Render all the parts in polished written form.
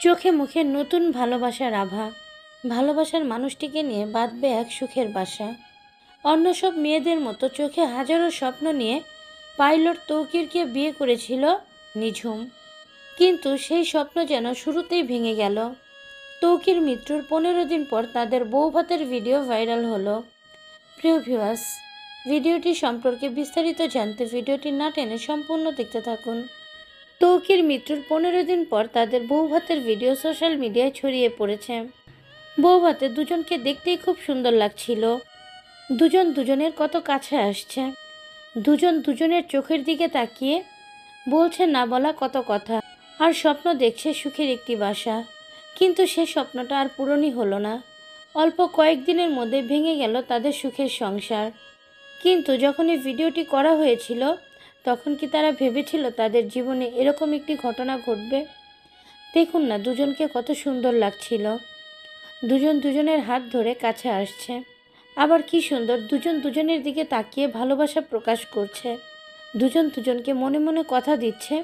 চোখে মুখে নতুন ভালোবাসার আভা। ভালোবাসার মানুষটিকে নিয়ে বাঁধবে এক সুখের বাসা। অন্য সব মেয়েদের মতো চোখে হাজারো স্বপ্ন নিয়ে পাইলট তৌকিরকে বিয়ে করেছিল নিঝুম, কিন্তু সেই স্বপ্ন যেন শুরুতেই ভেঙে গেল। তৌকির মৃত্যুর 15 দিন পর তাদের বউ ভাতের ভিডিও ভাইরাল হলো। প্রিয় ভিউয়ার্স, ভিডিওটি সম্পর্কে বিস্তারিত জানতে ভিডিওটি না টেনে সম্পূর্ণ দেখতে থাকুন। তৌকির মৃত্যুর 15 দিন পর তাদের বউ ভাতের ভিডিও সোশ্যাল মিডিয়ায় ছড়িয়ে পড়েছে। বউ ভাতে দুজনকে দেখতেই খুব সুন্দর লাগছিল। দুজন দুজনের কত কাছে আসছে, দুজন দুজনের চোখের দিকে তাকিয়ে বলছে না বলা কত কথা, আর স্বপ্ন দেখছে সুখের একটি বাসা। কিন্তু সে স্বপ্নটা আর পূরণই হলো না। অল্প কয়েকদিনের মধ্যে ভেঙে গেল তাদের সুখের সংসার। কিন্তু যখন এই ভিডিওটি করা হয়েছিল তখন কি তারা ভেবেছিল তাদের জীবনে এরকম একটি ঘটনা ঘটবে? দেখুন না, দুজনকে কত সুন্দর লাগছিল। দুজন দুজনের হাত ধরে কাছে আসছে, আবার কি সুন্দর দুজন দুজনের দিকে তাকিয়ে ভালোবাসা প্রকাশ করছে। দুজন দুজনকে মনে মনে কথা দিচ্ছে,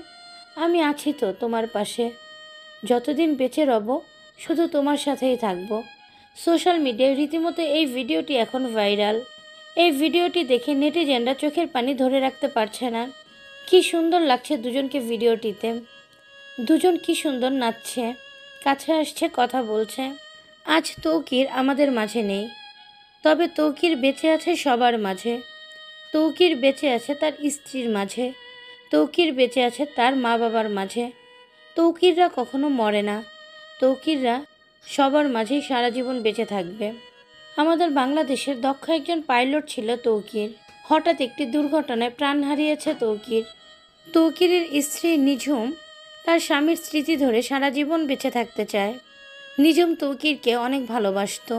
আমি আছি তো তোমার পাশে, যতদিন বেঁচে রব শুধু তোমার সাথেই থাকবো। সোশ্যাল মিডিয়ায় রীতিমতো এই ভিডিওটি এখন ভাইরাল। এই ভিডিওটি দেখে নেটিজেনরা চোখের পানি ধরে রাখতে পারছে না। কি সুন্দর লাগছে দুজনকে ভিডিওটিতে। দুজন কি সুন্দর নাচছে, কাছে আসছে, কথা বলছে। আজ তৌকির আমাদের মাঝে নেই, তবে তৌকির বেঁচে আছে সবার মাঝে। তৌকির বেঁচে আছে তার স্ত্রীর মাঝে, তৌকির বেঁচে আছে তার মা বাবার মাঝে। তৌকিররা কখনো মরে না, তৌকিররা সবার মাঝেই সারা জীবন বেঁচে থাকবে। আমাদের বাংলাদেশের দক্ষ একজন পাইলট ছিল তৌকির। হঠাৎ একটি দুর্ঘটনায় প্রাণ হারিয়েছে তৌকির। তৌকিরের স্ত্রী নিঝুম তার স্বামীর স্মৃতি ধরে সারা জীবন বেঁচে থাকতে চায়। নিঝুম তৌকিরকে অনেক ভালোবাসত।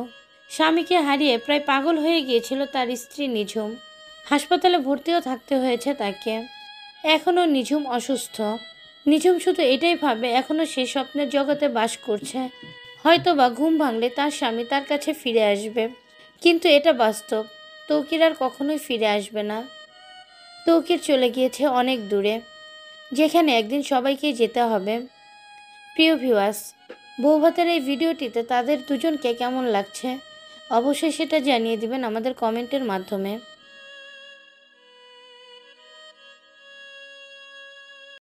স্বামীকে হারিয়ে প্রায় পাগল হয়ে গিয়েছিল তার স্ত্রী নিঝুম। হাসপাতালে ভর্তিও থাকতে হয়েছে তাকে। এখনও নিঝুম অসুস্থ। নিঝুম শুধু এটাই ভাবে এখনও সে স্বপ্নের জগতে বাস করছে, হয়তোবা ঘুম ভাঙলে তার স্বামী তার কাছে ফিরে আসবে। কিন্তু এটা বাস্তব, তৌকির আর কখনোই ফিরে আসবে না। তৌকির চলে গিয়েছে অনেক দূরে, যেখানে একদিন সবাইকেই যেতে হবে। প্রিয় ভিউয়ার্স, বউ ভাতের এই ভিডিওটিতে তাদের দুজনকে কেমন লাগছে অবশ্যই সেটা জানিয়ে দিবেন আমাদের কমেন্টের মাধ্যমে।